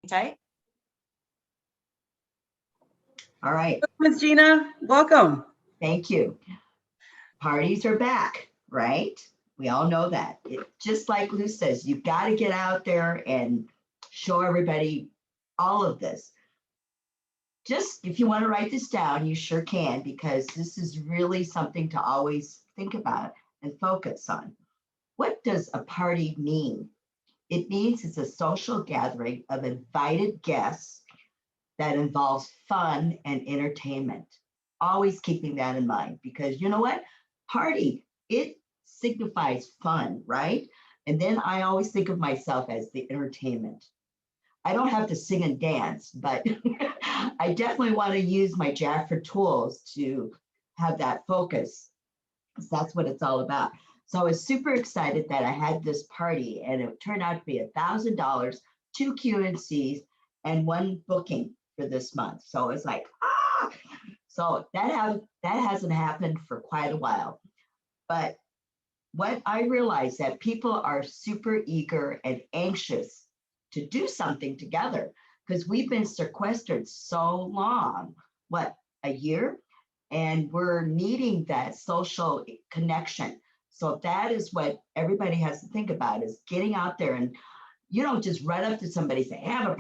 Okay. All right. Ms. Gina, welcome. Thank you. Parties are back, right? We all know that. Just like Lou says, you've got to get out there and show everybody all of this. Just if you want to write this down, you sure can, because this is really something to always think about and focus on. What does a party mean? It means it's a social gathering of invited guests that involves fun and entertainment. Always keeping that in mind, because you know what? Party, it signifies fun, right? And then I always think of myself as the entertainment. I don't have to sing and dance, but I definitely want to use my JAFRA tools to have that focus, because that's what it's all about. So I was super excited that I had this party, and it turned out to be $1,000, 2 QNCs, and 1 booking for this month. So it's like, ah! So that hasn't happened for quite a while. But what I realized that people are super eager and anxious to do something together, because we've been sequestered so long, what, a year? And we're needing that social connection. So that is what everybody has to think about, is getting out there, and you don't just run up to somebody and say, have a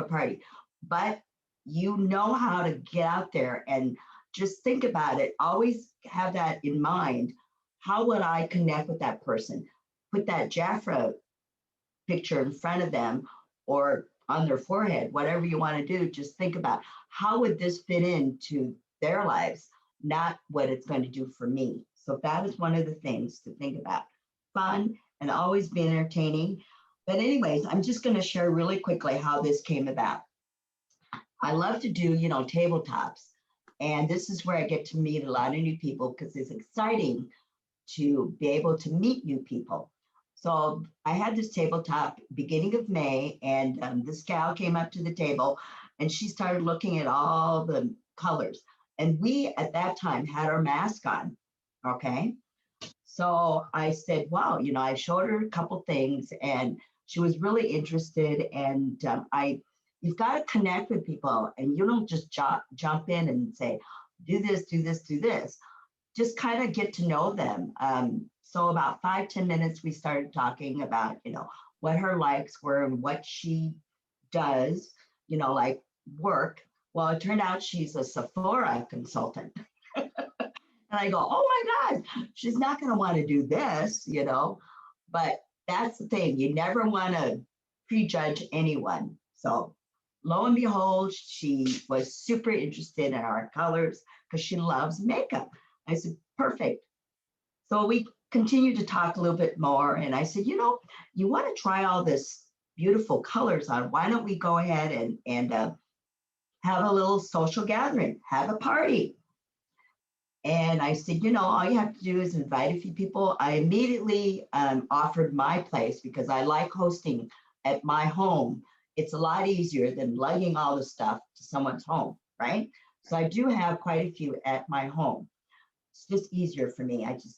party, but you know how to get out there and just think about it. Always have that in mind. How would I connect with that person? Put that JAFRA picture in front of them or on their forehead, whatever you want to do. Just think about, how would this fit into their lives, not what it's going to do for me. So that is one of the things to think about. Fun and always be entertaining. But anyways, I'm just going to share really quickly how this came about. I love to do, tabletops. And this is where I get to meet a lot of new people, because it's exciting to be able to meet new people. So I had this tabletop beginning of May, and this gal came up to the table and she started looking at all the colors. And we at that time had our mask on, okay? So I said, wow, I showed her a couple things and she was really interested. And you've got to connect with people, and you don't just jump in and say, do this, do this, do this. Just kind of get to know them. So about 5-10 minutes, we started talking about, what her likes were and what she does, like work. Well, it turned out she's a Sephora consultant. And I go, oh my God, she's not going to want to do this, but that's the thing. You never want to prejudge anyone. So lo and behold, she was super interested in our colors because she loves makeup. I said, perfect. So we continued to talk a little bit more. And I said, you want to try all this beautiful colors on. Why don't we go ahead and have a little social gathering, have a party. And I said, all you have to do is invite a few people. I immediately offered my place, because I like hosting at my home. It's a lot easier than lugging all the stuff to someone's home, right? So I do have quite a few at my home. It's just easier for me. I just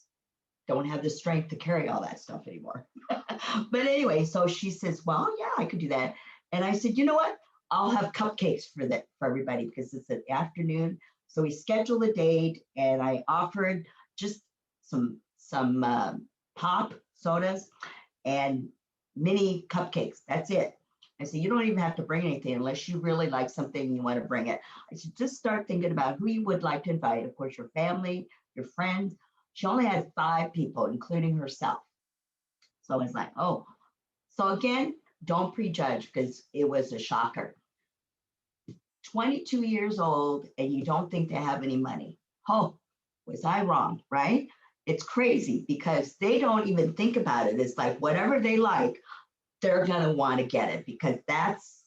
don't have the strength to carry all that stuff anymore. But anyway, so she says, well, yeah, I could do that. And I said, you know what? I'll have cupcakes for everybody, because it's an afternoon. So we scheduled a date, and I offered just some pop sodas and mini cupcakes. That's it. I said, you don't even have to bring anything unless you really like something and you want to bring it. I said, just start thinking about who you would like to invite. Of course, your family, your friends. She only had 5 people, including herself. So I was like, oh. So again, don't prejudge, because it was a shocker. 22 years old, and you don't think they have any money. Oh, was I wrong, right? It's crazy, because they don't even think about it. It's like whatever they like, they're going to want to get it, because that's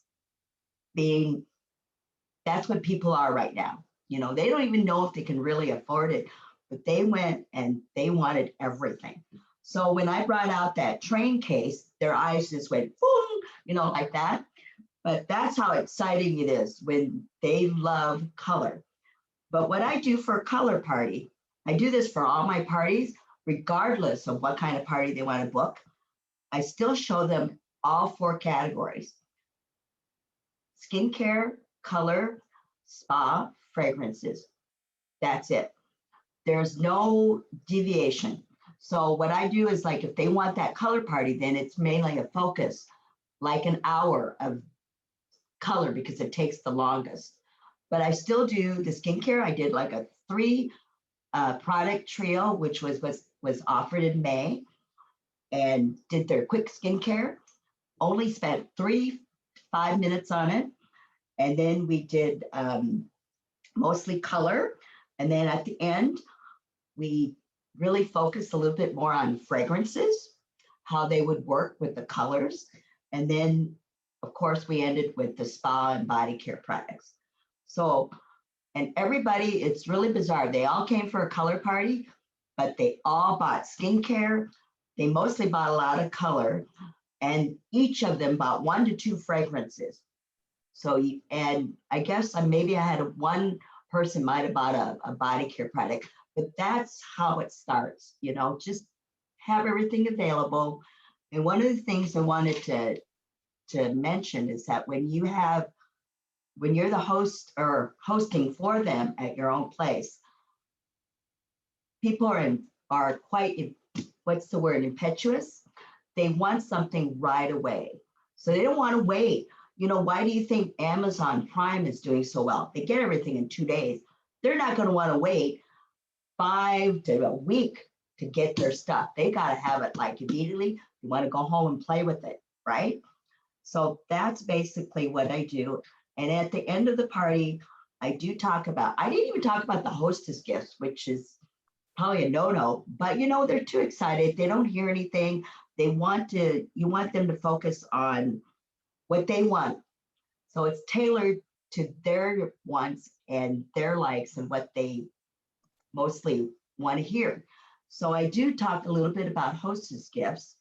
what people are right now. They don't even know if they can really afford it, but they went and they wanted everything. So when I brought out that train case, their eyes just went, boom, like that. But that's how exciting it is when they love color. But what I do for a color party, I do this for all my parties, regardless of what kind of party they want to book. I still show them all 4 categories. skincare, color, spa, fragrances. That's it. There's no deviation. So what I do is like, if they want that color party, then it's mainly a focus, like an hour of color because it takes the longest. But I still do the skincare. I did like a 3 product trio, which was offered in May, and did their quick skincare. Only spent 5 minutes on it. And then we did mostly color. And then at the end, we really focused a little bit more on fragrances, how they would work with the colors. And then, of course, we ended with the spa and body care products. So, and everybody, it's really bizarre. They all came for a color party, but they all bought skincare. They mostly bought a lot of color, and each of them bought 1 to 2 fragrances. So, and I guess maybe I had one person might have bought a body care product, but that's how it starts, you know, just have everything available. And one of the things I wanted to mention is that when you're the host or hosting for them at your own place, people are quite, what's the word, impetuous. They want something right away. So they don't want to wait. You know, why do you think Amazon Prime is doing so well? They get everything in 2 days. They're not going to want to wait 5 to a week to get their stuff. They got to have it like immediately. You want to go home and play with it, right? So that's basically what I do. And at the end of the party, I didn't even talk about the hostess gifts, which is probably a no-no, but you know, they're too excited. They don't hear anything. You want them to focus on what they want. So it's tailored to their wants and their likes and what they mostly want to hear. So I do talk a little bit about hostess gifts.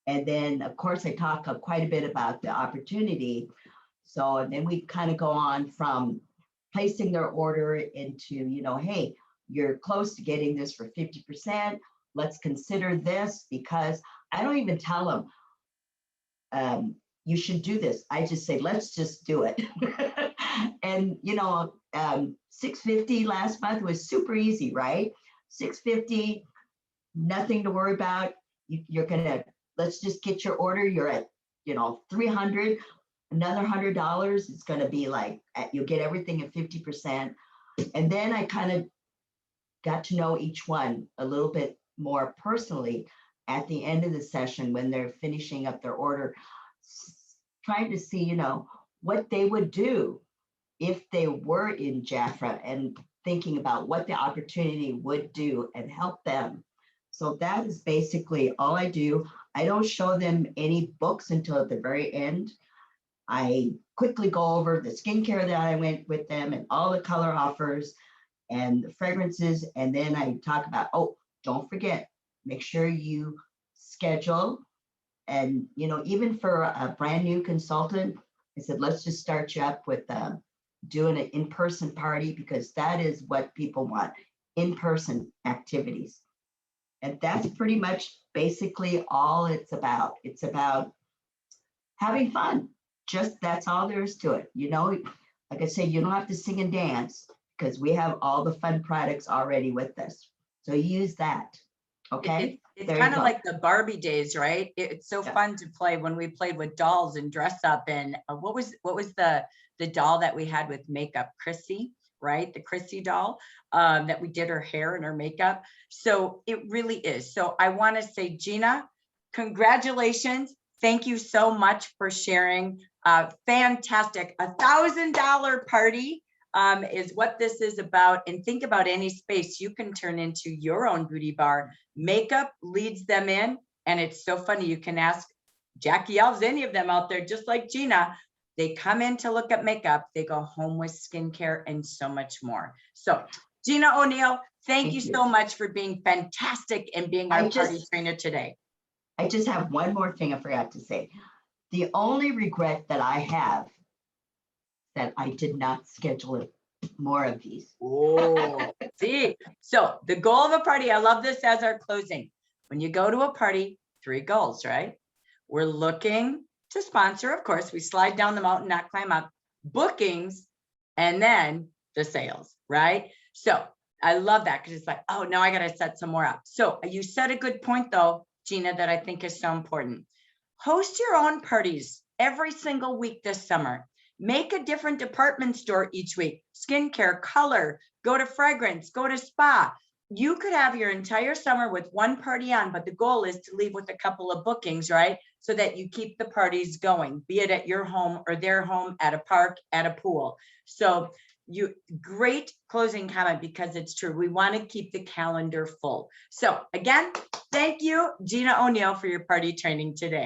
And then, of course, I talk quite a bit about the opportunity. So and then we kind of go on from placing their order into, you know, hey, you're close to getting this for 50%. Let's consider this, because I don't even tell them, you should do this. I just say, let's just do it. And, you know, $650 last month was super easy, right? $650, nothing to worry about. Let's just get your order. You're at, you know, $300, another $100. It's going to be like, you'll get everything at 50%. And then I kind of got to know each one a little bit more personally at the end of the session when they're finishing up their order, trying to see, you know, what they would do if they were in JAFRA and thinking about what the opportunity would do and help them. So that is basically all I do. I don't show them any books until at the very end. I quickly go over the skincare that I went with them and all the color offers and the fragrances. And then I talk about, oh, don't forget, make sure you schedule. And, you know, even for a brand new consultant, I said, let's just start you up with doing an in-person party, because that is what people want, in-person activities. And that's pretty much basically all it's about. It's about having fun. Just that's all there is to it. You know, like I say, you don't have to sing and dance because we have all the fun products already with us. So use that. Okay. It's kind of like the Barbie days, right? It's so fun to play when we played with dolls and dress up. And what was the doll that we had with makeup? Chrissy, right? The Chrissy doll that we did her hair and her makeup. So it really is. So I want to say, Gina, congratulations. Thank you so much for sharing. Fantastic. $1,000 party is what this is about. And think about any space you can turn into your own beauty bar. Makeup leads them in. And it's so funny. You can ask Jackie Elves, any of them out there, just like Gina. They come in to look at makeup. They go home with skincare and so much more. So Gina O'Neil, thank you so much for being fantastic and being our party trainer today. I just have one more thing I forgot to say. The only regret that I have that I did not schedule more of these. Oh, see, so the goal of a party, I love this as our closing. When you go to a party, 3 goals, right? We're looking to sponsor, of course, we slide down the mountain, not climb up. bookings, and then the sales, right? So I love that because it's like, oh, now I got to set some more up. So you said a good point though, Gina, that I think is so important. Host your own parties every single week this summer. Make a different department store each week. Skincare, color, go to fragrance, go to spa. You could have your entire summer with one party on, but the goal is to leave with a couple of bookings, right? So that you keep the parties going, be it at your home or their home, at a park, at a pool. So great closing comment, because it's true. We want to keep the calendar full. So again, thank you, Gina O'Neil, for your party training today.